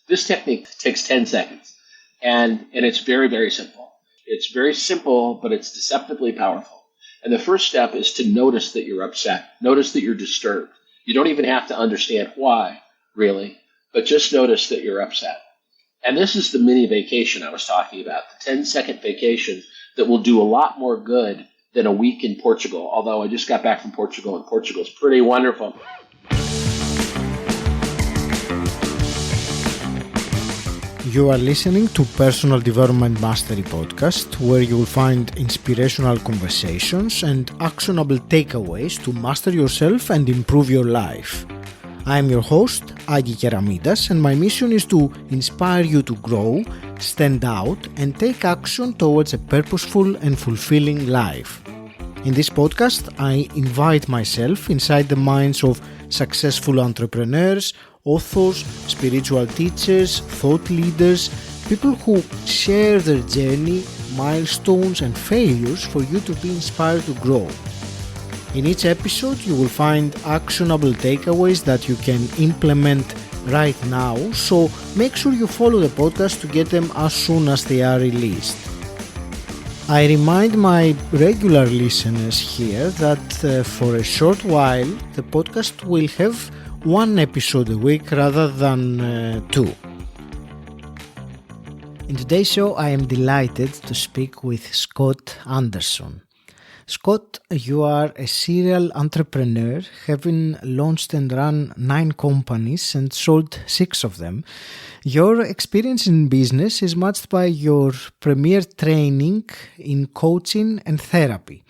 This technique takes 10 seconds, and it's very, very simple. It's very simple, but it's deceptively powerful. And the first step is to notice that you're upset. Notice that you're disturbed. You don't even have to understand why, really, but just notice that you're upset. And this is the mini vacation I was talking about, the 10-second vacation that will do a lot more good than a week in Portugal, although I just got back from Portugal, and Portugal is pretty wonderful. You are listening to Personal Development Mastery Podcast, where you will find inspirational conversations and actionable takeaways to master yourself and improve your life. I am your host, 𝗁𝗂𝗵𝗀, and my mission is to inspire you to grow, stand out, and take action towards a purposeful and fulfilling life. In this podcast, I invite myself inside the minds of successful entrepreneurs, authors, spiritual teachers, thought leaders, people who share their journey, milestones, and failures for you to be inspired to grow. In each episode, you will find actionable takeaways that you can implement right now, so make sure you follow the podcast to get them as soon as they are released. I remind my regular listeners here that for a short while, the podcast will have one episode a week rather than two. In today's show, I am delighted to speak with Scott Anderson. Scott, you are a serial entrepreneur, having launched and run 9 companies and sold 6 of them. Your experience in business is matched by your premier training in coaching and therapy.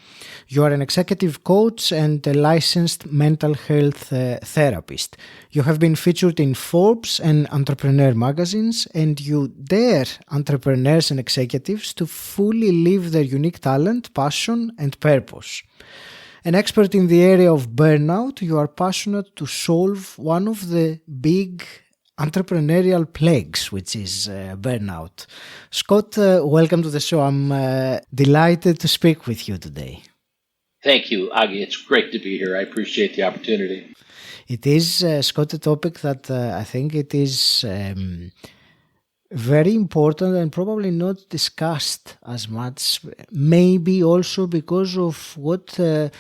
You are an executive coach and a licensed mental health therapist. You have been featured in Forbes and Entrepreneur magazines, and you dare entrepreneurs and executives to fully live their unique talent, passion, and purpose. An expert in the area of burnout, you are passionate to solve one of the big entrepreneurial plagues, which is burnout. Scott, welcome to the show. I'm delighted to speak with you today. Thank you, Agi. It's great to be here. I appreciate the opportunity. It is, Scott, a topic that I think it is very important and probably not discussed as much, maybe also because of what the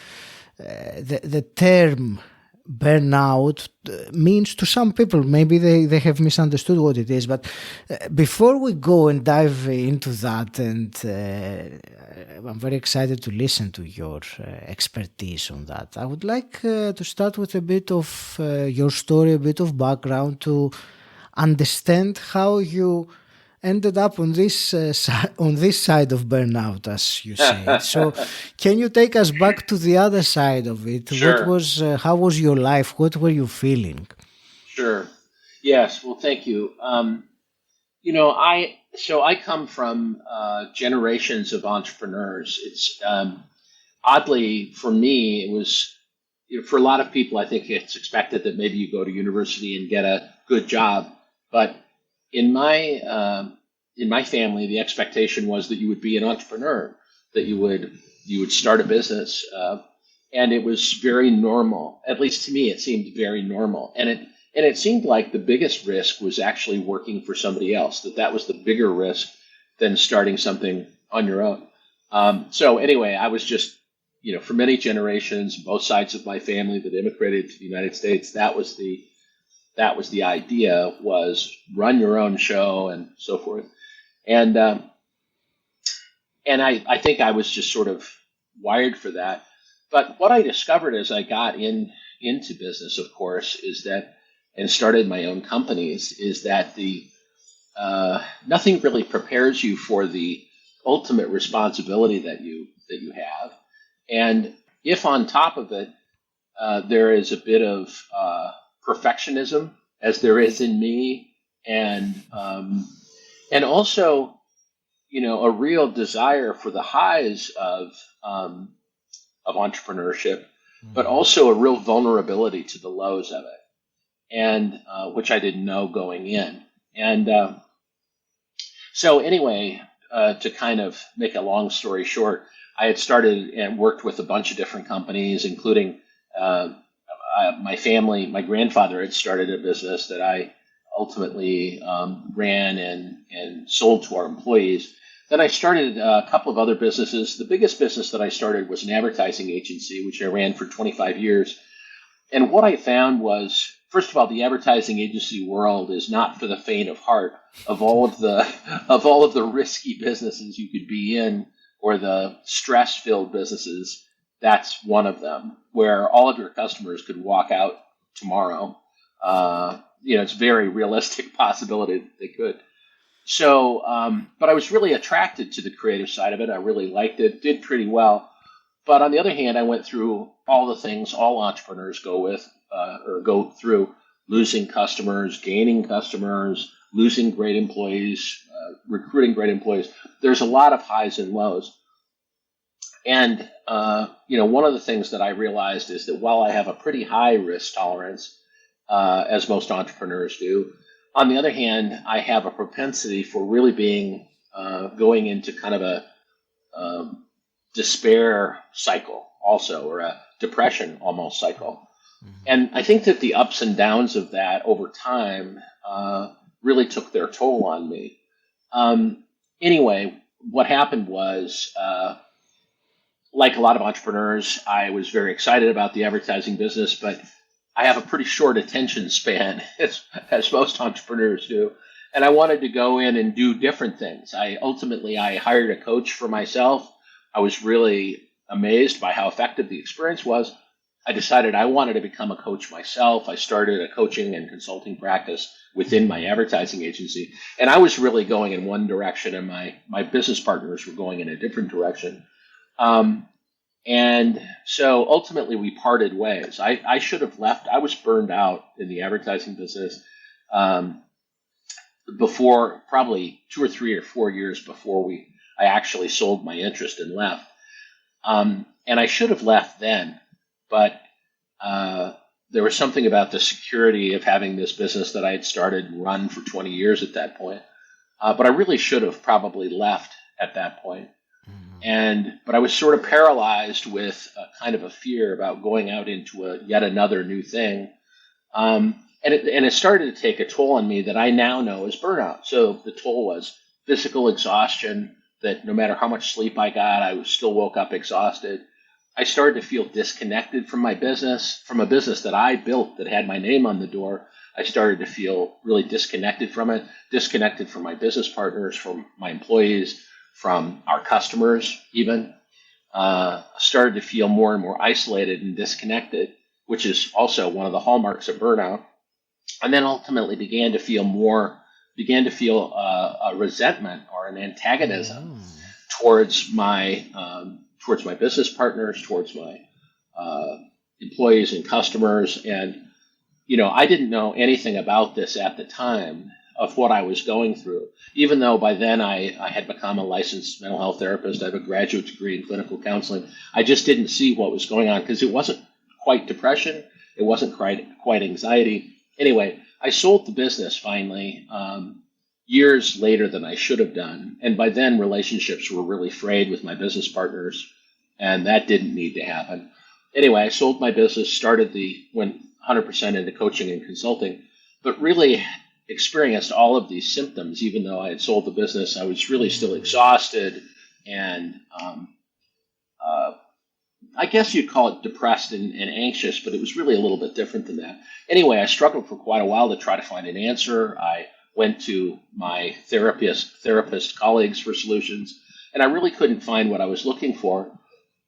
term burnout means to some people. Maybe they have misunderstood what it is. But before we go and dive into that, and I'm very excited to listen to your expertise on that, I would like to start with a bit of your story, a bit of background to understand how you ended up on this side of burnout, as you say. So, can you take us back to the other side of it? Sure. How was your life? What were you feeling? Sure. Yes. Well, thank you. I come from generations of entrepreneurs. It's oddly for me, it was for a lot of people. I think it's expected that maybe you go to university and get a good job, but in my family, the expectation was that you would be an entrepreneur, that you would start a business, and it was very normal. At least to me, it seemed very normal, and it seemed like the biggest risk was actually working for somebody else. That was the bigger risk than starting something on your own. So anyway, I was just for many generations, both sides of my family that immigrated to the United States, that was the idea, was run your own show and so forth. And I think I was just sort of wired for that. But what I discovered as I got into business, of course, is that, and started my own companies, is that nothing really prepares you for the ultimate responsibility that you have. And if on top of it, there is a bit of perfectionism, as there is in me, and also, a real desire for the highs of entrepreneurship, but also a real vulnerability to the lows of it, and which I didn't know going in. And so anyway, to kind of make a long story short, I had started and worked with a bunch of different companies, including my family. My grandfather had started a business that I ultimately ran and sold to our employees. Then I started a couple of other businesses. The biggest business that I started was an advertising agency, which I ran for 25 years. And what I found was, first of all, the advertising agency world is not for the faint of heart. Of all of the risky businesses you could be in, or the stress-filled businesses, that's one of them, where all of your customers could walk out tomorrow. It's a very realistic possibility that they could. So, but I was really attracted to the creative side of it. I really liked it, did pretty well. But on the other hand, I went through all the things all entrepreneurs go through: losing customers, gaining customers, losing great employees, recruiting great employees. There's a lot of highs and lows. And, one of the things that I realized is that while I have a pretty high risk tolerance, as most entrepreneurs do, on the other hand, I have a propensity for really going into kind of a despair cycle also, or a depression almost cycle. Mm-hmm. And I think that the ups and downs of that over time really took their toll on me. Anyway, what happened was, like a lot of entrepreneurs, I was very excited about the advertising business, but I have a pretty short attention span, as most entrepreneurs do, and I wanted to go in and do different things. I hired a coach for myself. I was really amazed by how effective the experience was. I decided I wanted to become a coach myself. I started a coaching and consulting practice within my advertising agency, and I was really going in one direction, and my business partners were going in a different direction. And so ultimately we parted ways. I should have left. I was burned out in the advertising business before, probably 2 or 3 or 4 years before I actually sold my interest and left. And I should have left then, but there was something about the security of having this business that I had started and run for 20 years at that point. But I really should have probably left at that point. But I was sort of paralyzed with kind of a fear about going out into yet another new thing. And it started to take a toll on me that I now know is burnout. So the toll was physical exhaustion, that no matter how much sleep I got, I still woke up exhausted. I started to feel disconnected from my business, from a business that I built that had my name on the door. I started to feel really disconnected from it, disconnected from my business partners, from my employees, from our customers even. Started to feel more and more isolated and disconnected, which is also one of the hallmarks of burnout. And then ultimately began to feel a resentment or an antagonism towards my business partners, towards my employees and customers. And, I didn't know anything about this at the time of what I was going through, even though by then I had become a licensed mental health therapist. I have a graduate degree in clinical counseling. I just didn't see what was going on because it wasn't quite depression. It wasn't quite anxiety. Anyway, I sold the business finally years later than I should have done. And by then relationships were really frayed with my business partners, and that didn't need to happen. Anyway, I sold my business, went 100% into coaching and consulting, but really experienced all of these symptoms. Even though I had sold the business, I was really still exhausted, and I guess you'd call it depressed and anxious, but it was really a little bit different than that. Anyway, I struggled for quite a while to try to find an answer. I went to my therapist colleagues for solutions, and I really couldn't find what I was looking for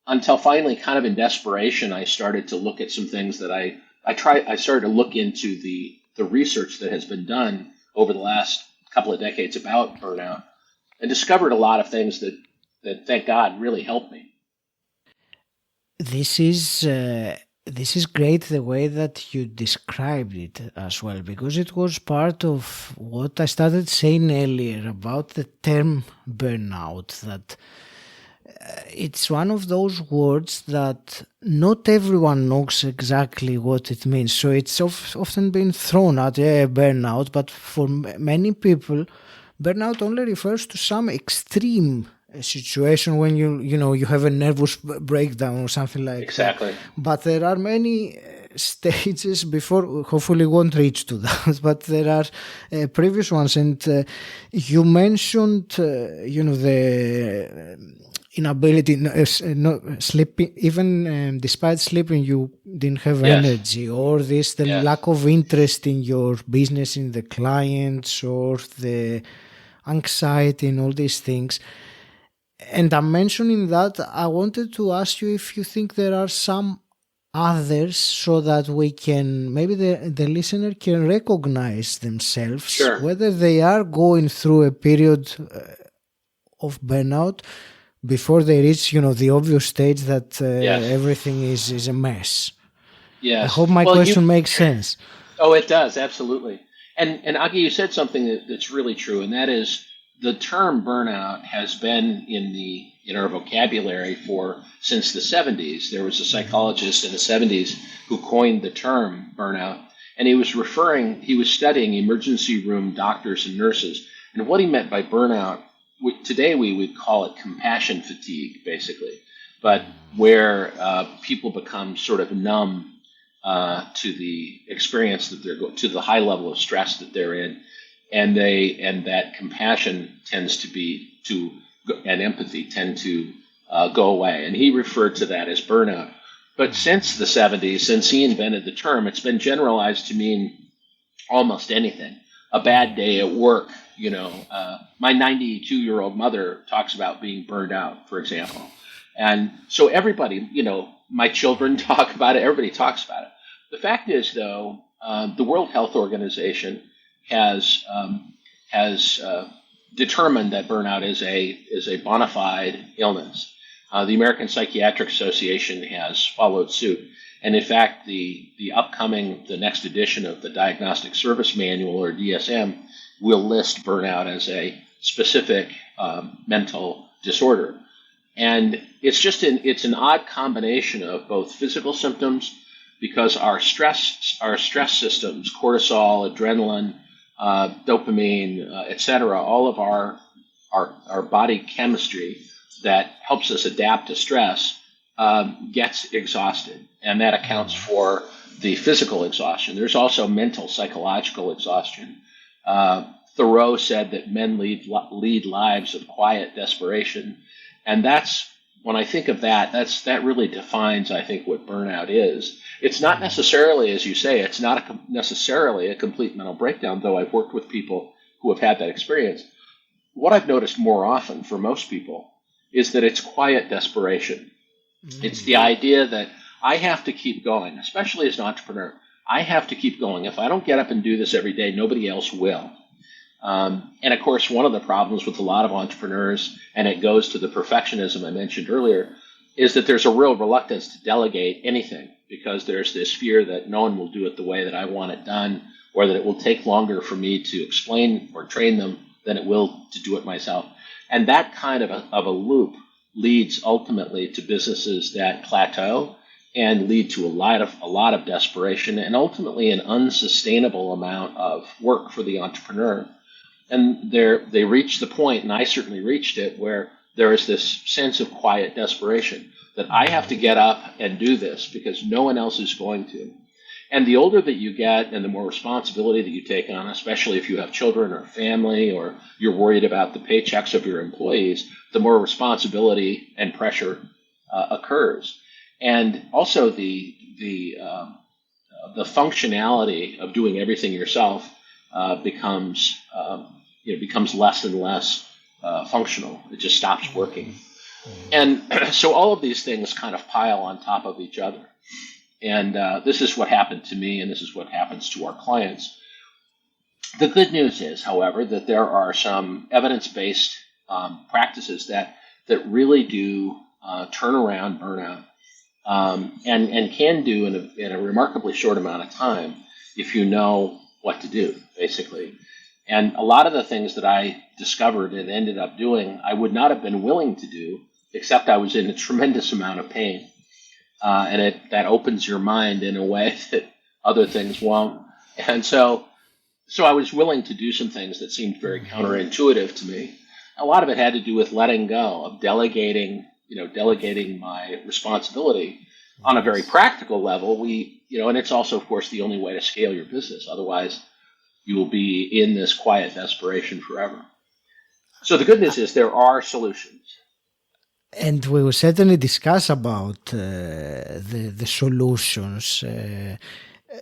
until finally, kind of in desperation, I started to look at some things that I started to look into the research that has been done over the last couple of decades about burnout, and discovered a lot of things that thank God, really helped me. This is great the way that you described it as well, because it was part of what I started saying earlier about the term burnout, that it's one of those words that not everyone knows exactly what it means. So it's often been thrown out, burnout, but for many people, burnout only refers to some extreme situation when you have a nervous breakdown or something like exactly. But there are many stages before. Hopefully, we won't reach to that, but there are previous ones. And you mentioned, the inability, not sleeping. Even despite sleeping, you didn't have energy, or the lack of interest in your business, in the clients, or the anxiety and all these things. And I'm mentioning that I wanted to ask you if you think there are some others, so that we can, maybe the listener can recognize themselves, whether they are going through a period of burnout before they reach, the obvious stage that everything is a mess. Yes. I hope my question makes sense. Oh, it does, absolutely. And 𝗂𝗂, you said something that's really true, and that is the term burnout has been in our vocabulary since the 70s. There was a psychologist in the 70s who coined the term burnout, and he was studying emergency room doctors and nurses. And what he meant by burnout, today we would call it compassion fatigue, basically, but where people become sort of numb to the experience that they're going, to the high level of stress that they're in, and that compassion and empathy tend to go away. And he referred to that as burnout. But since the 70s, since he invented the term, it's been generalized to mean almost anything. A bad day at work, my 92-year-old mother talks about being burned out, for example. And so everybody, my children talk about it, everybody talks about it. The fact is, though, the World Health Organization has determined that burnout is a bona fide illness. The American Psychiatric Association has followed suit, and in fact, the next edition of the Diagnostic Service Manual, or DSM, will list burnout as a specific mental disorder. And it's an odd combination of both physical symptoms, because our stress systems, cortisol, adrenaline, dopamine, etc., all of our body chemistry that helps us adapt to stress gets exhausted, and that accounts for the physical exhaustion. There's also mental, psychological exhaustion. Thoreau said that men lead lives of quiet desperation, and when I think of that really defines, I think, what burnout is. It's not necessarily, as you say, it's not necessarily a complete mental breakdown, though I've worked with people who have had that experience. What I've noticed more often for most people is that it's quiet desperation. Mm-hmm. It's the idea that I have to keep going, especially as an entrepreneur. I have to keep going. If I don't get up and do this every day, nobody else will. And of course, one of the problems with a lot of entrepreneurs, and it goes to the perfectionism I mentioned earlier, is that there's a real reluctance to delegate anything, because there's this fear that no one will do it the way that I want it done, or that it will take longer for me to explain or train them than it will to do it myself. And that kind of a loop leads ultimately to businesses that plateau and lead to a lot of desperation, and ultimately an unsustainable amount of work for the entrepreneur. And they reach the point, and I certainly reached it, where there is this sense of quiet desperation that I have to get up and do this because no one else is going to. And the older that you get and the more responsibility that you take on, especially if you have children or family, or you're worried about the paychecks of your employees, the more responsibility and pressure occurs. And also the functionality of doing everything yourself becomes less and less functional. It just stops working. And so all of these things kind of pile on top of each other. And this is what happened to me, and this is what happens to our clients. The good news is, however, that there are some evidence-based practices that really do turn around burnout, and can do in a remarkably short amount of time if you know what to do, basically. And a lot of the things that I discovered and ended up doing, I would not have been willing to do, except I was in a tremendous amount of pain. And that opens your mind in a way that other things won't. And so I was willing to do some things that seemed very counterintuitive to me. A lot of it had to do with letting go, of delegating my responsibility. On a very practical level, we and it's also, of course, the only way to scale your business. Otherwise, you will be in this quiet desperation forever. So the good news is there are solutions. And we will certainly discuss about the solutions.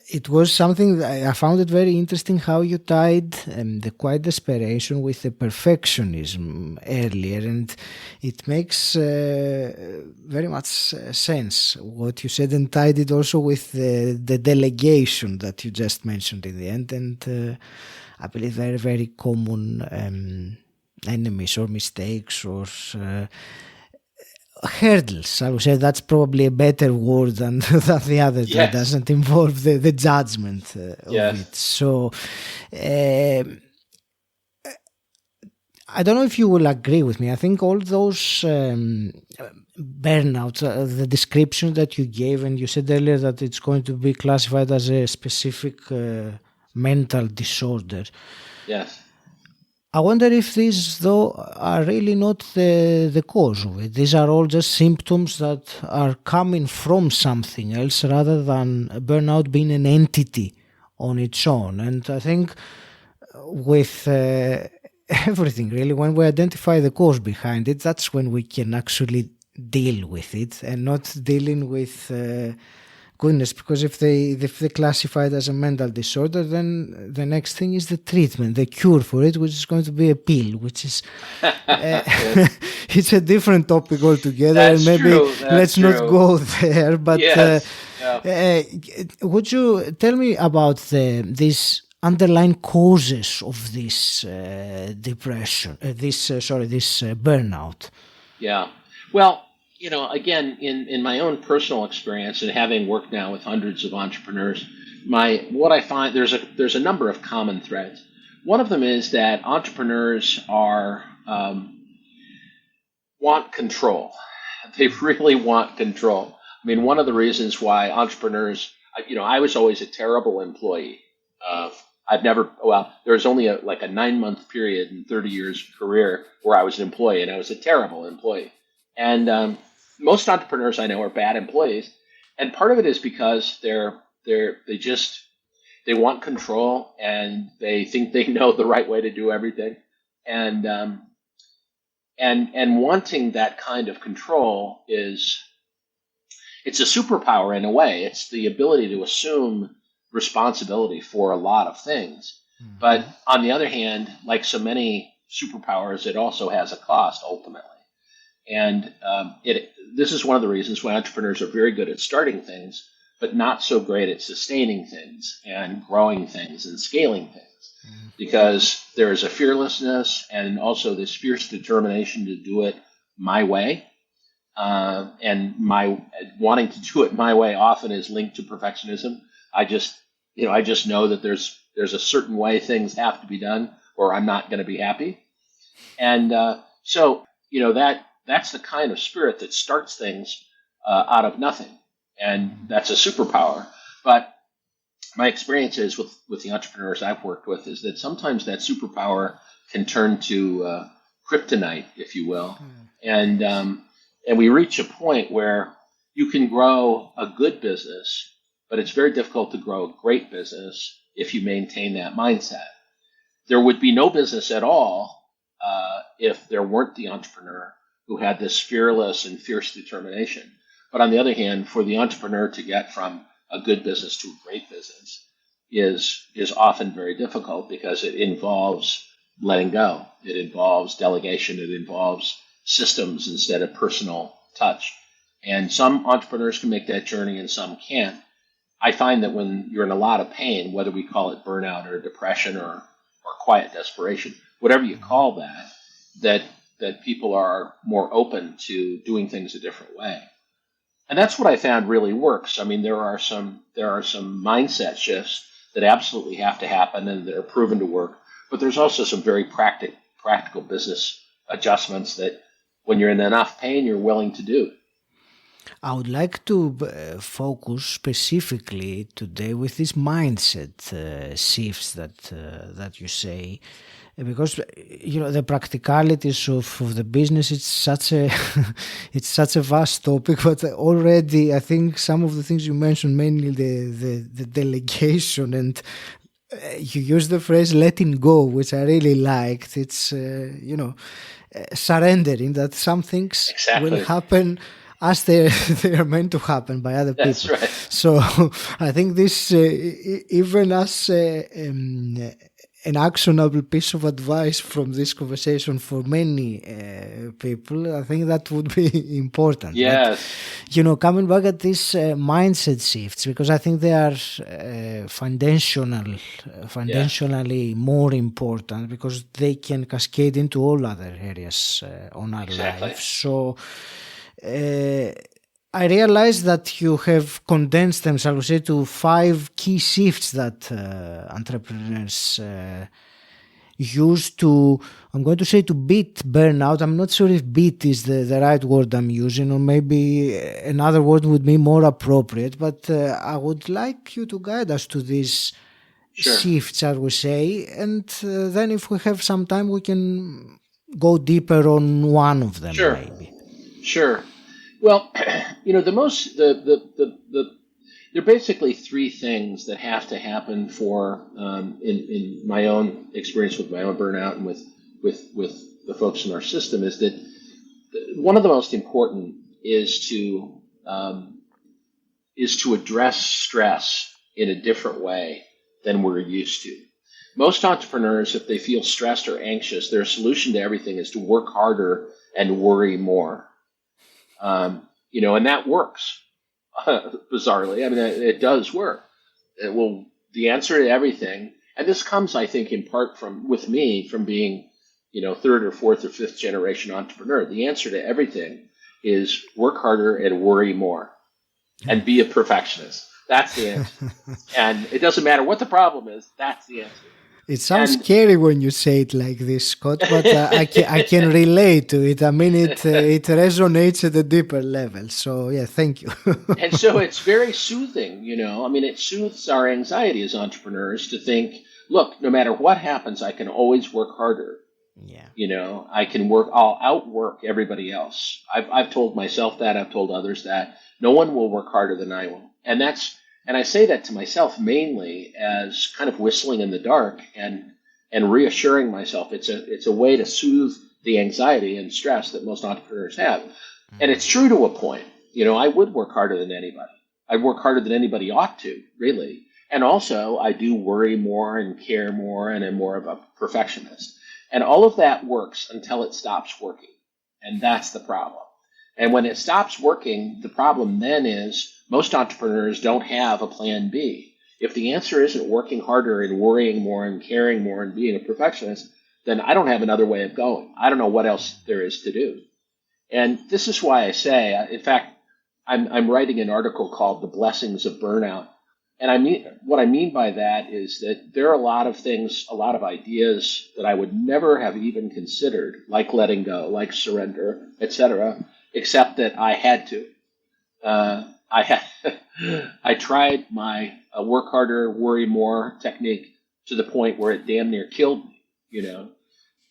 It was something that I found it very interesting how you tied the quiet desperation with the perfectionism earlier, and it makes very much sense what you said, and tied it also with the delegation that you just mentioned in the end, and I believe very, very common enemies or mistakes or hurdles. I would say that's probably a better word than the other two. It doesn't involve the judgment of it. So I don't know if you will agree with me. I think all those burnouts, the description that you gave, and you said earlier that it's going to be classified as a specific mental disorder. Yes. I wonder if these, though, are really not the cause of it. These are all just symptoms that are coming from something else rather than burnout being an entity on its own. And I think with everything, really, when we identify the cause behind it, that's when we can actually deal with it and not dealing with goodness, because if they classify it as a mental disorder, then the next thing is the treatment, the cure for it, which is going to be a pill, which is it's a different topic altogether. That's and maybe let's true. not go there. But would you tell me about these underlying causes of this depression, this burnout? Yeah. Well, again, in my own personal experience and having worked now with hundreds of entrepreneurs, what I find there's a number of common threads. One of them is that entrepreneurs want control. They really want control. I mean, one of the reasons why entrepreneurs, I was always a terrible employee. There was only a 9-month period in 30 years career where I was an employee, and I was a terrible employee. And most entrepreneurs I know are bad employees, and part of it is because they want control, and they think they know the right way to do everything, and wanting that kind of control it's a superpower in a way. It's the ability to assume responsibility for a lot of things, but on the other hand, like so many superpowers, it also has a cost ultimately. And this is one of the reasons why entrepreneurs are very good at starting things, but not so great at sustaining things and growing things and scaling things, because there is a fearlessness and also this fierce determination to do it my way. And my wanting to do it my way often is linked to perfectionism. I just know that there's a certain way things have to be done, or I'm not going to be happy. And that's the kind of spirit that starts things out of nothing, and that's a superpower. But my experience is with the entrepreneurs I've worked with is that sometimes that superpower can turn to kryptonite, if you will, and we reach a point where you can grow a good business, but it's very difficult to grow a great business if you maintain that mindset. There would be no business at all if there weren't the entrepreneur who had this fearless and fierce determination. But on the other hand, for the entrepreneur to get from a good business to a great business is often very difficult, because it involves letting go. It involves delegation. It involves systems instead of personal touch. And some entrepreneurs can make that journey and some can't. I find that when you're in a lot of pain, whether we call it burnout or depression or quiet desperation, whatever you call that people are more open to doing things a different way. And that's what I found really works. I mean, there are some mindset shifts that absolutely have to happen and that are proven to work, but there's also some very practical business adjustments that when you're in enough pain, you're willing to do. I would like to focus specifically today with this mindset shifts that you say, because the practicalities of the business, it's such a it's such a vast topic. But already, I think some of the things you mentioned, mainly the delegation, and you use the phrase "letting go," which I really liked. It's surrendering that some things will happen as they are meant to happen by other people. That's right. So I think this, even as an actionable piece of advice from this conversation for many people, I think that would be important. Yes. But, coming back at these mindset shifts, because I think they are foundationally more important, because they can cascade into all other areas on our life. So I realized that you have condensed them, shall we say, to 5 key shifts that entrepreneurs use to, I'm going to say, to beat burnout. I'm not sure if beat is the right word I'm using, or maybe another word would be more appropriate, but I would like you to guide us to these shifts, shall we say, and then if we have some time, we can go deeper on one of them, maybe. Sure. Well, there are basically 3 things that have to happen for, in my own experience with my own burnout and with the folks in our system, is that one of the most important is to address stress in a different way than we're used to. Most entrepreneurs, if they feel stressed or anxious, their solution to everything is to work harder and worry more. And that works, bizarrely. I mean, it does work. The answer to everything, and this comes, I think, in part from being, 3rd or 4th or 5th generation entrepreneur. The answer to everything is work harder and worry more and be a perfectionist. That's the answer. And it doesn't matter what the problem is, that's the answer. It sounds scary when you say it like this, Scott, but I can relate to it. I mean, it resonates at a deeper level. So, yeah, thank you. And so it's very soothing, it soothes our anxiety as entrepreneurs to think, look, no matter what happens, I can always work harder. Yeah. I'll outwork everybody else. I've told myself that, I've told others that. No one will work harder than I will. And I say that to myself mainly as kind of whistling in the dark and reassuring myself. It's a way to soothe the anxiety and stress that most entrepreneurs have. Mm-hmm. And it's true to a point. I would work harder than anybody. I work harder than anybody ought to, really. And also, I do worry more and care more and am more of a perfectionist. And all of that works until it stops working. And that's the problem. And when it stops working, the problem then is most entrepreneurs don't have a plan B. If the answer isn't working harder and worrying more and caring more and being a perfectionist, then I don't have another way of going. I don't know what else there is to do. And this is why I say, in fact, I'm writing an article called The Blessings of Burnout. And what I mean by that is that there are a lot of things, a lot of ideas that I would never have even considered, like letting go, like surrender, etc., except that I had to. I tried my work harder, worry more technique to the point where it damn near killed me,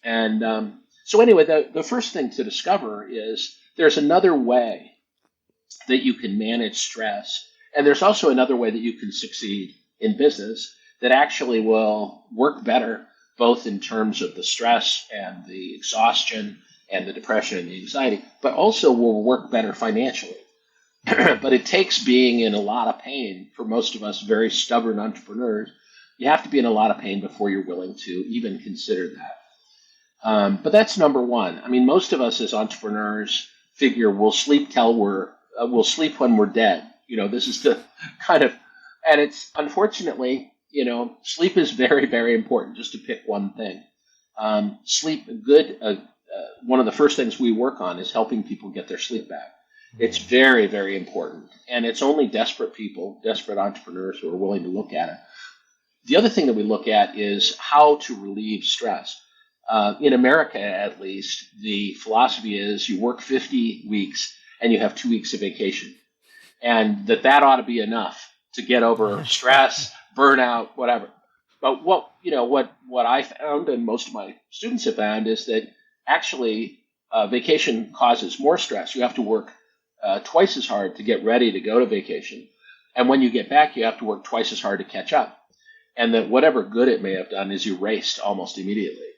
And so anyway, the first thing to discover is there's another way that you can manage stress. And there's also another way that you can succeed in business that actually will work better, both in terms of the stress and the exhaustion and the depression and the anxiety, but also will work better financially. But it takes being in a lot of pain for most of us very stubborn entrepreneurs. You have to be in a lot of pain before you're willing to even consider that. But that's number one. I mean, most of us as entrepreneurs figure we'll sleep when we're dead. This is the kind of, and it's unfortunately, sleep is very, very important, just to pick one thing. Sleep, one of the first things we work on is helping people get their sleep back. It's very, very important. And it's only desperate people, desperate entrepreneurs who are willing to look at it. The other thing that we look at is how to relieve stress. In America, at least, the philosophy is you work 50 weeks and you have 2 weeks of vacation. And that ought to be enough to get over stress, burnout, whatever. But what I found, and most of my students have found, is that actually vacation causes more stress. You have to work twice as hard to get ready to go to vacation. And when you get back, you have to work twice as hard to catch up. And that whatever good it may have done is erased almost immediately.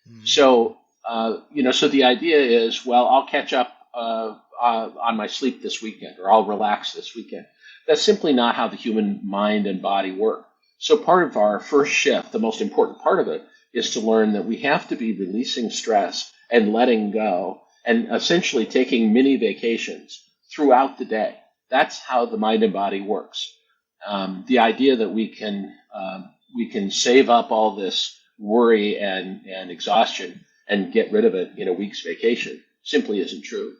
Mm-hmm. So, so the idea is, well, I'll catch up on my sleep this weekend, or I'll relax this weekend. That's simply not how the human mind and body work. So part of our first shift, the most important part of it, is to learn that we have to be releasing stress and letting go and essentially taking mini vacations throughout the day. That's how the mind and body works. The idea that we can save up all this worry and exhaustion and get rid of it in a week's vacation simply isn't true.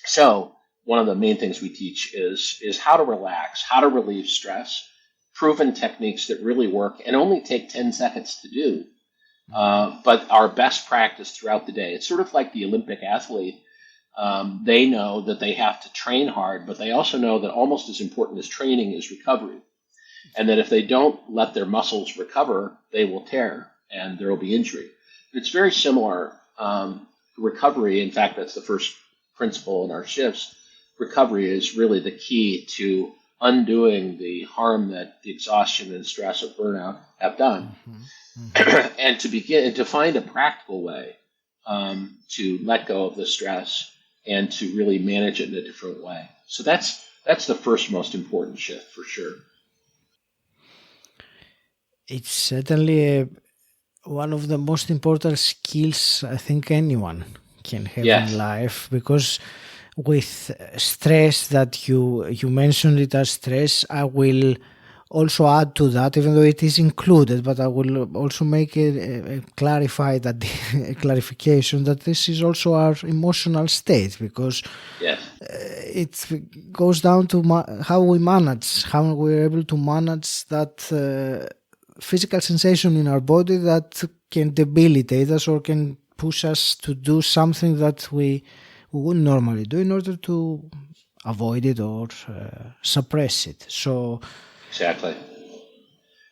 So one of the main things we teach is how to relax, how to relieve stress, proven techniques that really work and only take 10 seconds to do, but are best practice throughout the day. It's sort of like the Olympic athlete. They know that they have to train hard, but they also know that almost as important as training is recovery. And that if they don't let their muscles recover, they will tear and there will be injury. It's very similar. Recovery, in fact, that's the first principle in our shifts. Recovery is really the key to undoing the harm that the exhaustion and stress of burnout have done. Mm-hmm. And to find a practical way to let go of the stress and to really manage it in a different way. So that's the first most important shift for sure. It's certainly one of the most important skills I think anyone can have in life, because with stress that you mentioned it as stress, I will also add to that, even though it is included, but I will also make a clarification that this is also our emotional state, because it goes down to how we manage, how we're able to manage that physical sensation in our body that can debilitate us or can push us to do something that we wouldn't normally do in order to avoid it or suppress it. So exactly.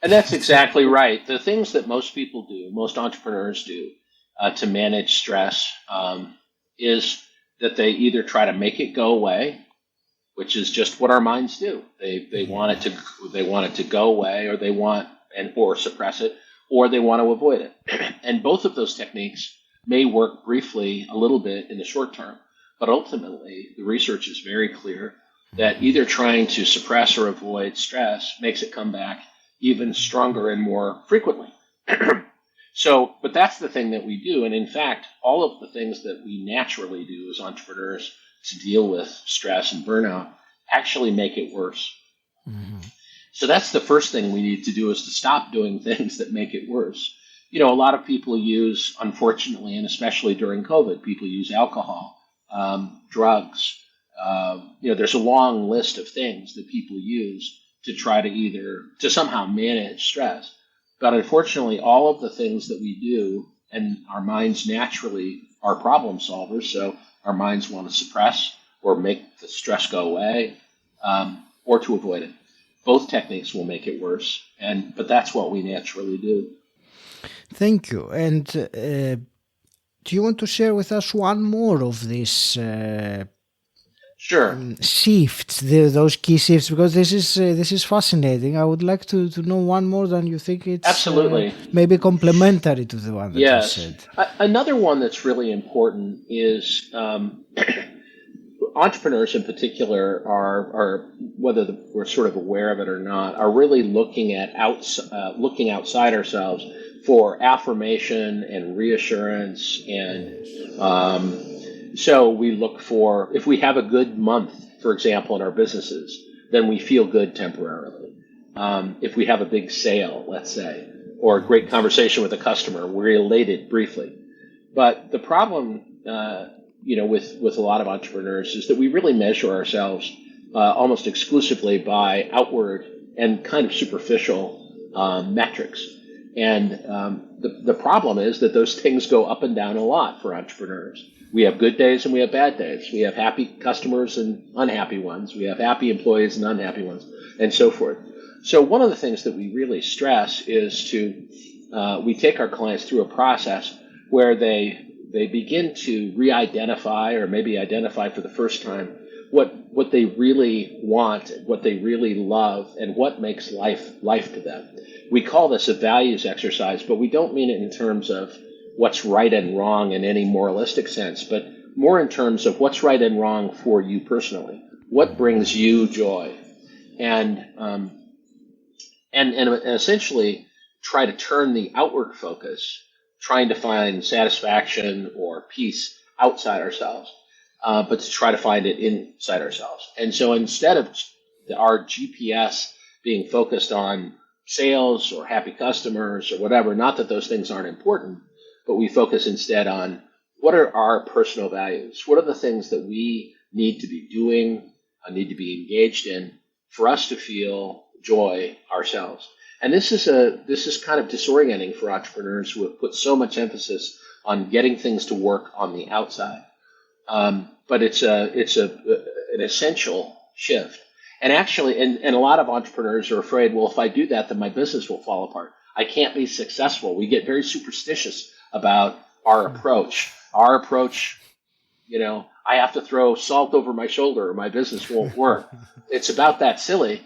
And that's exactly right. The things that most people do, most entrepreneurs do to manage stress is that they either try to make it go away, which is just what our minds do. They want it to go away, or they want or suppress it, or they want to avoid it. And both of those techniques may work briefly a little bit in the short term, but ultimately the research is very clear that either trying to suppress or avoid stress makes it come back even stronger and more frequently. But that's the thing that we do. And in fact, all of the things that we naturally do as entrepreneurs to deal with stress and burnout actually make it worse. Mm-hmm. So that's the first thing we need to do, is to stop doing things that make it worse. A lot of people use, unfortunately, and especially during COVID, people use alcohol, drugs. There's a long list of things that people use to try to somehow manage stress. But unfortunately, all of the things that we do, and our minds naturally are problem solvers, so our minds want to suppress or make the stress go away, or to avoid it. Both techniques will make it worse, but that's what we naturally do. Thank you. And do you want to share with us one more of these shifts, those key shifts? Because this is fascinating. I would like to know one more than you think it's absolutely maybe complementary to the one that you said. Another one that's really important is entrepreneurs in particular are whether we're sort of aware of it or not, are really looking outside ourselves for affirmation and reassurance. And so we look for, if we have a good month, for example, in our businesses, then we feel good temporarily. If we have a big sale, let's say, or a great conversation with a customer, we're elated briefly. But the problem with a lot of entrepreneurs is that we really measure ourselves almost exclusively by outward and kind of superficial metrics. And the problem is that those things go up and down a lot for entrepreneurs. We have good days and we have bad days. We have happy customers and unhappy ones. We have happy employees and unhappy ones, and so forth. So one of the things that we really stress is we take our clients through a process where they begin to re-identify or maybe identify for the first time what they really want, what they really love, and what makes life to them. We call this a values exercise, but we don't mean it in terms of what's right and wrong in any moralistic sense, but more in terms of what's right and wrong for you personally. What brings you joy? And essentially try to turn the outward focus, trying to find satisfaction or peace outside ourselves, but to try to find it inside ourselves. And so instead of our GPS being focused on sales or happy customers or whatever, not that those things aren't important, but we focus instead on what are our personal values? What are the things that we need to be doing, need to be engaged in for us to feel joy ourselves? And this is kind of disorienting for entrepreneurs who have put so much emphasis on getting things to work on the outside. But it's an essential shift. And actually, and a lot of entrepreneurs are afraid, well, if I do that, then my business will fall apart. I can't be successful. We get very superstitious about our approach. Our approach, I have to throw salt over my shoulder or my business won't work. It's about that silly.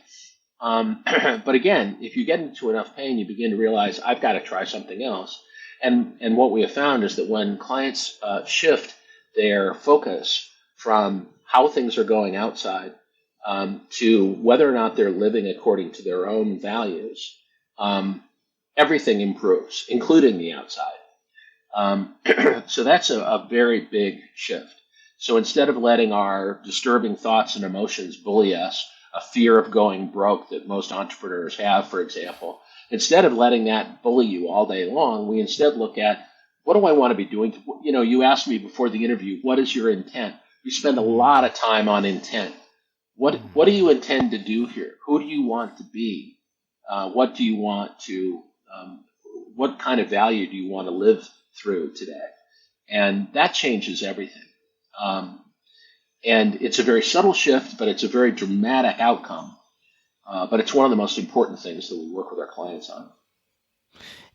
But again, if you get into enough pain, you begin to realize I've got to try something else. And what we have found is that when clients shift their focus from how things are going outside to whether or not they're living according to their own values, everything improves, including the outside. So that's a very big shift. So instead of letting our disturbing thoughts and emotions bully us, a fear of going broke that most entrepreneurs have, for example, instead of letting that bully you all day long, we instead look at, what do I want to be doing? You asked me before the interview, what is your intent? We spend a lot of time on intent. What do you intend to do here? Who do you want to be? What do you want to, what kind of value do you want to live through today? And that changes everything. And it's a very subtle shift, but it's a very dramatic outcome. But it's one of the most important things that we work with our clients on.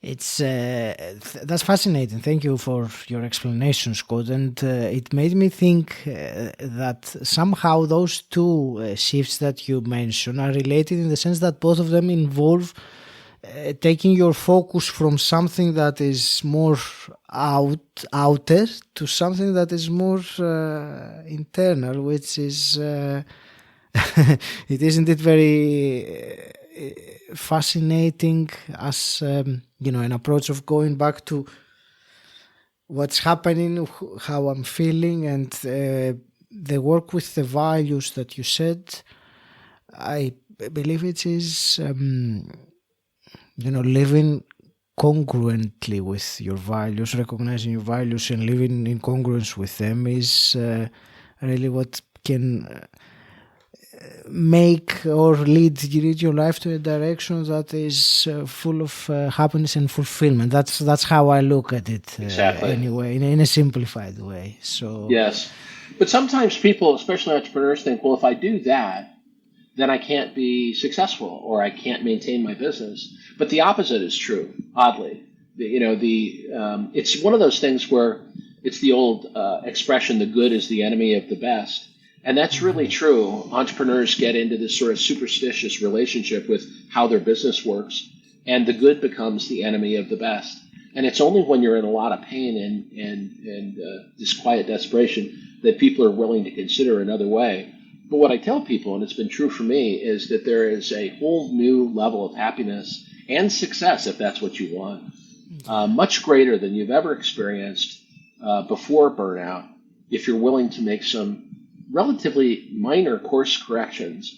It's that's fascinating. Thank you for your explanation, Scott. And it made me think that somehow those two shifts that you mentioned are related in the sense that both of them involve taking your focus from something that is more outer to something that is more internal, which is it isn't it very fascinating as an approach of going back to what's happening, how I'm feeling, and the work with the values that you said. I believe it is living congruently with your values, recognizing your values and living in congruence with them is really what can make or lead your life to a direction that is full of happiness and fulfillment. That's how I look at it. Exactly. Anyway, in a simplified way. So yes, but sometimes people, especially entrepreneurs, think, well, if I do that, then I can't be successful or I can't maintain my business. But the opposite is true. Oddly, it's one of those things where it's the old expression, "The good is the enemy of the best." And that's really true. Entrepreneurs get into this sort of superstitious relationship with how their business works, and the good becomes the enemy of the best. And it's only when you're in a lot of pain and this quiet desperation that people are willing to consider another way. But what I tell people, and it's been true for me, is that there is a whole new level of happiness and success, if that's what you want, much greater than you've ever experienced before burnout, if you're willing to make some relatively minor course corrections.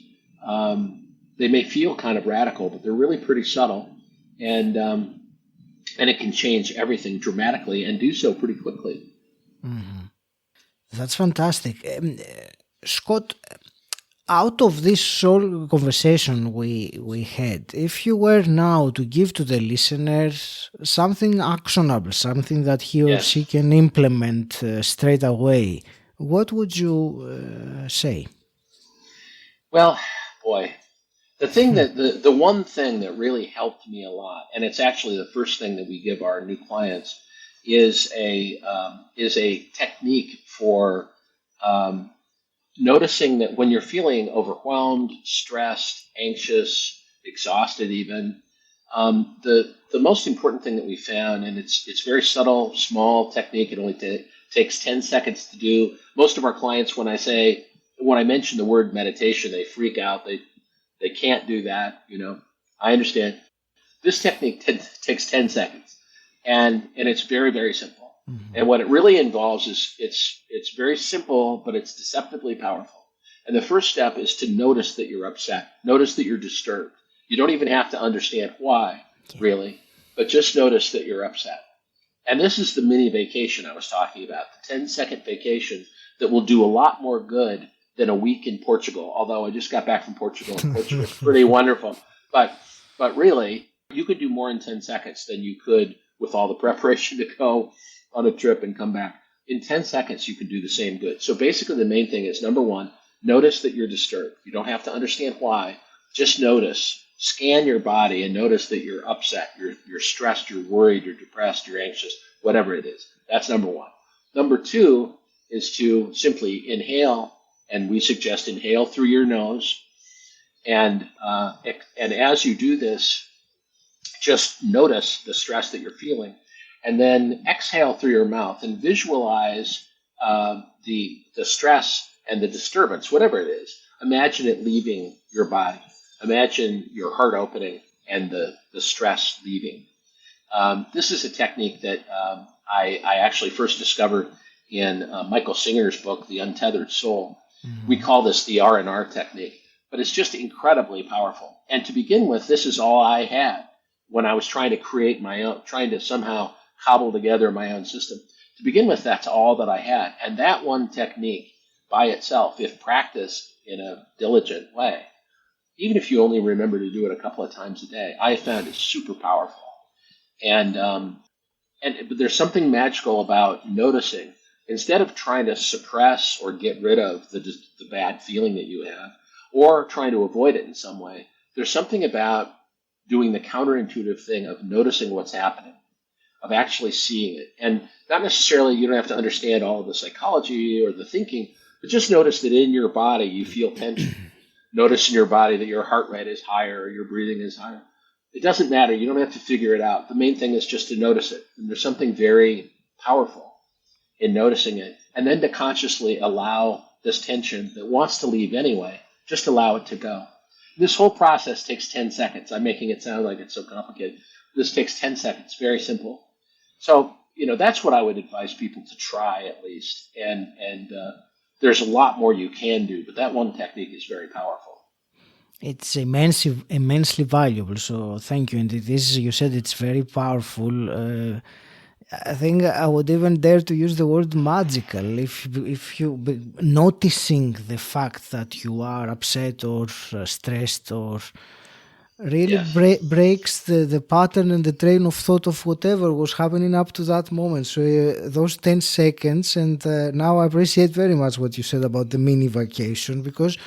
They may feel kind of radical, but they're really pretty subtle, and it can change everything dramatically and do so pretty quickly. Mm-hmm. That's fantastic. Scott, out of this whole conversation we had, if you were now to give to the listeners something actionable, something that he or she can implement straight away, what would you say? Well, boy, the one thing that really helped me a lot, and it's actually the first thing that we give our new clients, is a technique for noticing that when you're feeling overwhelmed, stressed, anxious, exhausted even, the most important thing that we found, and it's very subtle, small technique, it only takes 10 seconds to do. Most of our clients, when I mention the word meditation, they freak out. They can't do that, I understand. This technique takes 10 seconds, and it's very, very simple. Mm-hmm. And what it really involves is it's very simple, but it's deceptively powerful. And the first step is to notice that you're upset. Notice that you're disturbed. You don't even have to understand why, really, but just notice that you're upset. And this is the mini vacation I was talking about, the 10-second vacation that will do a lot more good than a week in Portugal. Although I just got back from Portugal, and Portugal is pretty wonderful. But really, you could do more in 10 seconds than you could with all the preparation to go on a trip and come back. In 10 seconds, you can do the same good. So basically, the main thing is, number one, notice that you're disturbed. You don't have to understand why. Just notice. Scan your body and notice that you're upset, you're stressed, you're worried, you're depressed, you're anxious, whatever it is. That's number one. Number two is to simply inhale, and we suggest inhale through your nose. And as you do this, just notice the stress that you're feeling. And then exhale through your mouth and visualize the stress and the disturbance, whatever it is. Imagine it leaving your body. Imagine your heart opening and the stress leaving. This is a technique that I actually first discovered in Michael Singer's book, The Untethered Soul. Mm-hmm. We call this the R&R technique, but it's just incredibly powerful. And to begin with, this is all I had when I was trying to create my own, trying to somehow cobble together my own system. To begin with, that's all that I had. And that one technique by itself, if practiced in a diligent way, even if you only remember to do it a couple of times a day, I found it super powerful. But there's something magical about noticing. Instead of trying to suppress or get rid of the bad feeling that you have, or trying to avoid it in some way, there's something about doing the counterintuitive thing of noticing what's happening, of actually seeing it. And not necessarily, you don't have to understand all of the psychology or the thinking, but just notice that in your body you feel tension. Notice in your body that your heart rate is higher or your breathing is higher. It doesn't matter. You don't have to figure it out. The main thing is just to notice it. And there's something very powerful in noticing it. And then to consciously allow this tension that wants to leave anyway, just allow it to go. This whole process takes 10 seconds. I'm making it sound like it's so complicated. This takes 10 seconds. Very simple. So, that's what I would advise people to try at least. And there's a lot more you can do, but that one technique is very powerful. It's immensely valuable. So thank you. And this, you said, it's very powerful. I think I would even dare to use the word magical. If you noticing the fact that you are upset or stressed or really breaks the pattern and the train of thought of whatever was happening up to that moment. So those 10 seconds, and now I appreciate very much what you said about the mini vacation, because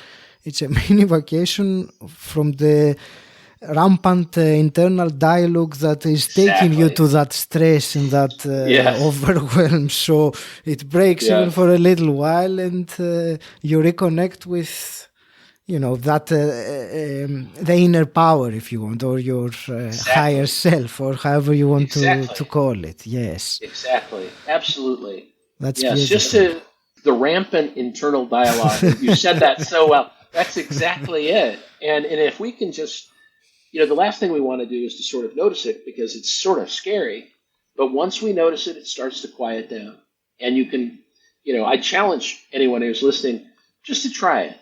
it's a mini vacation from the rampant internal dialogue that is taking you to that stress and that overwhelm. So it breaks even for a little while, and you reconnect with that the inner power, if you want, or your higher self, or however you want to call it. Yes, exactly, absolutely. That's just the rampant internal dialogue. You said that so well. That's exactly it. And if we can just, the last thing we want to do is to sort of notice it, because it's sort of scary. But once we notice it, it starts to quiet down. And you can, I challenge anyone who's listening just to try it.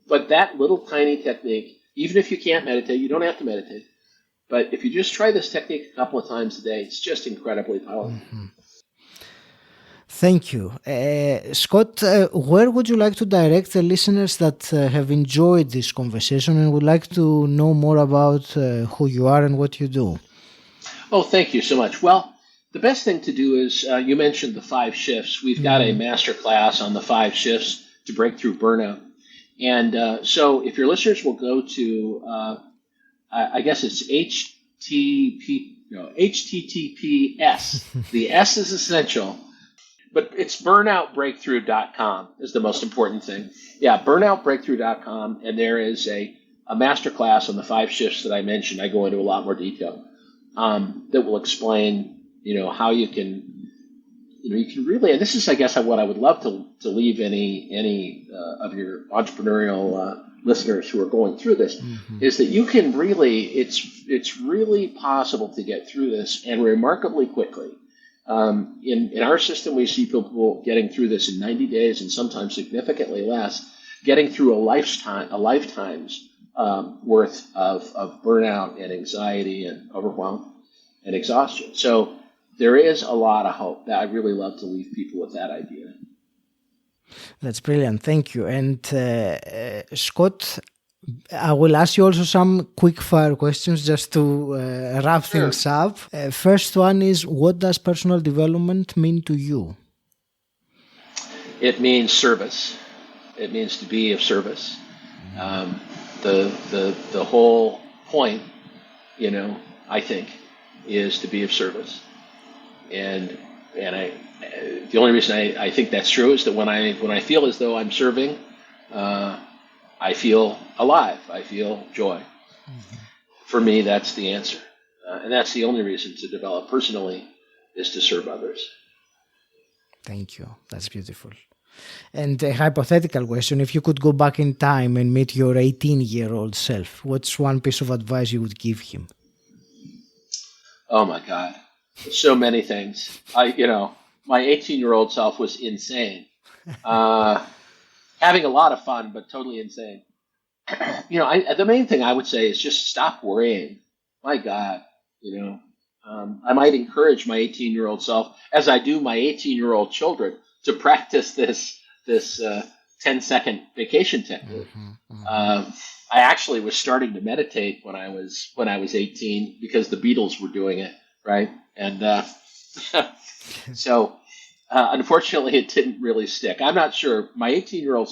But that little tiny technique, even if you can't meditate, you don't have to meditate. But if you just try this technique a couple of times a day, it's just incredibly powerful. Mm-hmm. Thank you. Scott, where would you like to direct the listeners that have enjoyed this conversation and would like to know more about who you are and what you do? Oh, thank you so much. Well, the best thing to do is you mentioned the 5 shifts. We've got a master class on the 5 shifts to break through burnout. And so if your listeners will go to, I guess it's HTTPS. The S is essential, but it's burnoutbreakthrough.com is the most important thing. Yeah, burnoutbreakthrough.com, and there is a master class on the 5 shifts that I mentioned. I go into a lot more detail that will explain, how you can, you can really, and this is, I guess, what I would love to leave any of your entrepreneurial listeners who are going through this, is that you can really, it's really possible to get through this, and remarkably quickly. In our system, we see people getting through this in 90 days and sometimes significantly less, getting through a lifetime's worth of burnout and anxiety and overwhelm and exhaustion. So there is a lot of hope. That I really love to leave people with that idea. That's brilliant. Thank you. And Scott, I will ask you also some quick fire questions just to wrap things up. First one is, what does personal development mean to you? It means service. It means to be of service. The whole point, I think, is to be of service. And the only reason I think that's true is that when I feel as though I'm serving, I feel alive. I feel joy. For me, that's the answer. And that's the only reason to develop personally, is to serve others. Thank you. That's beautiful. And a hypothetical question, if you could go back in time and meet your 18-year-old self, what's one piece of advice you would give him? Oh my God. So many things. My 18-year-old self was insane. Having a lot of fun, but totally insane. The main thing I would say is just stop worrying. My God, I might encourage my 18-year-old self, as I do my 18-year-old children, to practice this 10-second vacation technique. I actually was starting to meditate when I was 18 because the Beatles were doing it, right? And so unfortunately, it didn't really stick. I'm not sure. My 18-year-old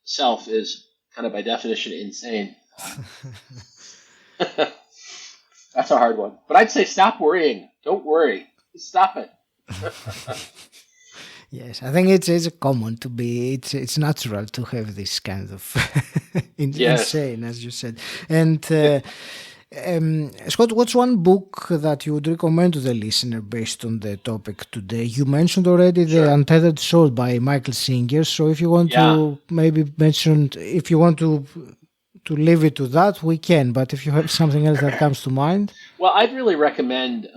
self is kind of by definition insane. That's a hard one. But I'd say stop worrying. Don't worry. Stop it. Yes, I think it's common to be, it's natural to have this kind of insane, as you said. And Scott, what's one book that you would recommend to the listener based on the topic today? You mentioned already The Untethered Soul by Michael Singer. So if you want to maybe mention, if you want to leave it to that, we can. But if you have something else that comes to mind. Well, I'd really recommend,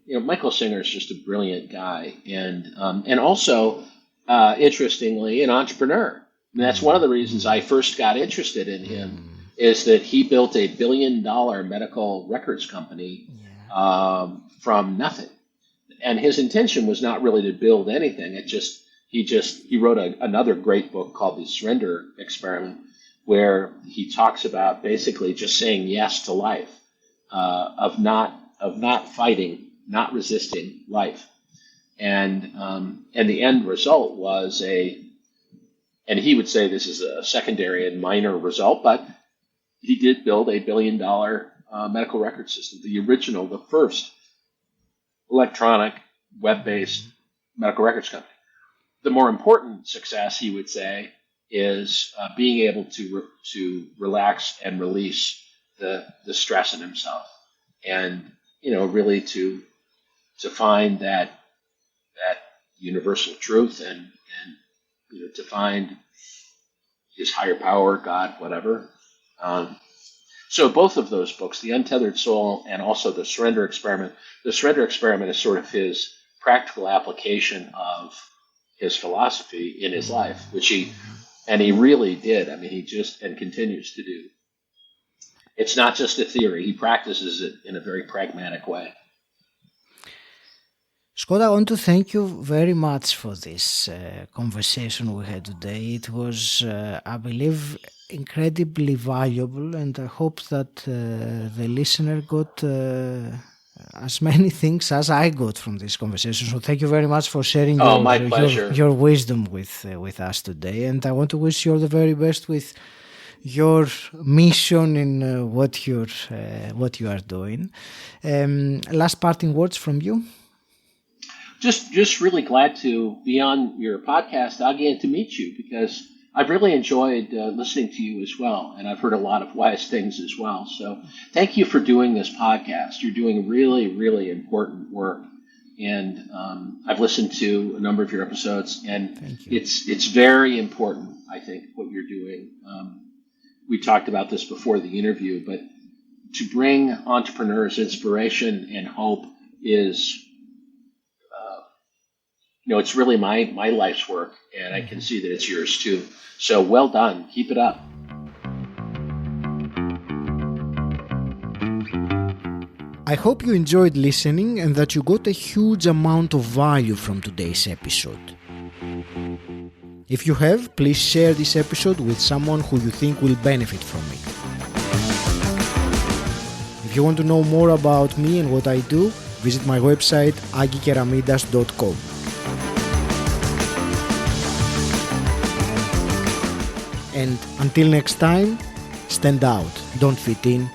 Michael Singer is just a brilliant guy. And also, interestingly, an entrepreneur. And that's one of the reasons I first got interested in him. Is that he built a $1 billion medical records company from nothing, and his intention was not really to build anything. He wrote another great book called The Surrender Experiment, where he talks about basically just saying yes to life, of not fighting, not resisting life, and the end result was and he would say this is a secondary and minor result, but he did build a $1 billion medical record system, the first electronic, web-based medical records company. The more important success, he would say, is being able to relax and release the stress in himself, and really to find that universal truth and to find his higher power, God, whatever. So both of those books, The Untethered Soul and also The Surrender Experiment. The Surrender Experiment is sort of his practical application of his philosophy in his life, which he really did. I mean, he just and continues to do. It's not just a theory. He practices it in a very pragmatic way. Scott, I want to thank you very much for this conversation we had today. It was, I believe, incredibly valuable, and I hope that the listener got as many things as I got from this conversation. So thank you very much for sharing My pleasure. your wisdom with us today. And I want to wish you all the very best with your mission in what you are doing. Last parting words from you. Just really glad to be on your podcast, Agi, and to meet you, because I've really enjoyed listening to you as well, and I've heard a lot of wise things as well. So thank you for doing this podcast. You're doing really, really important work, and I've listened to a number of your episodes, and it's very important, I think, what you're doing. We talked about this before the interview, but to bring entrepreneurs inspiration and hope is it's really my life's work, and I can see that it's yours too. So well done. Keep it up. I hope you enjoyed listening and that you got a huge amount of value from today's episode. If you have, please share this episode with someone who you think will benefit from it. If you want to know more about me and what I do, visit my website 𝗁𝗂𝗄𝗆𝗄𝗏.com. And until next time, stand out, don't fit in,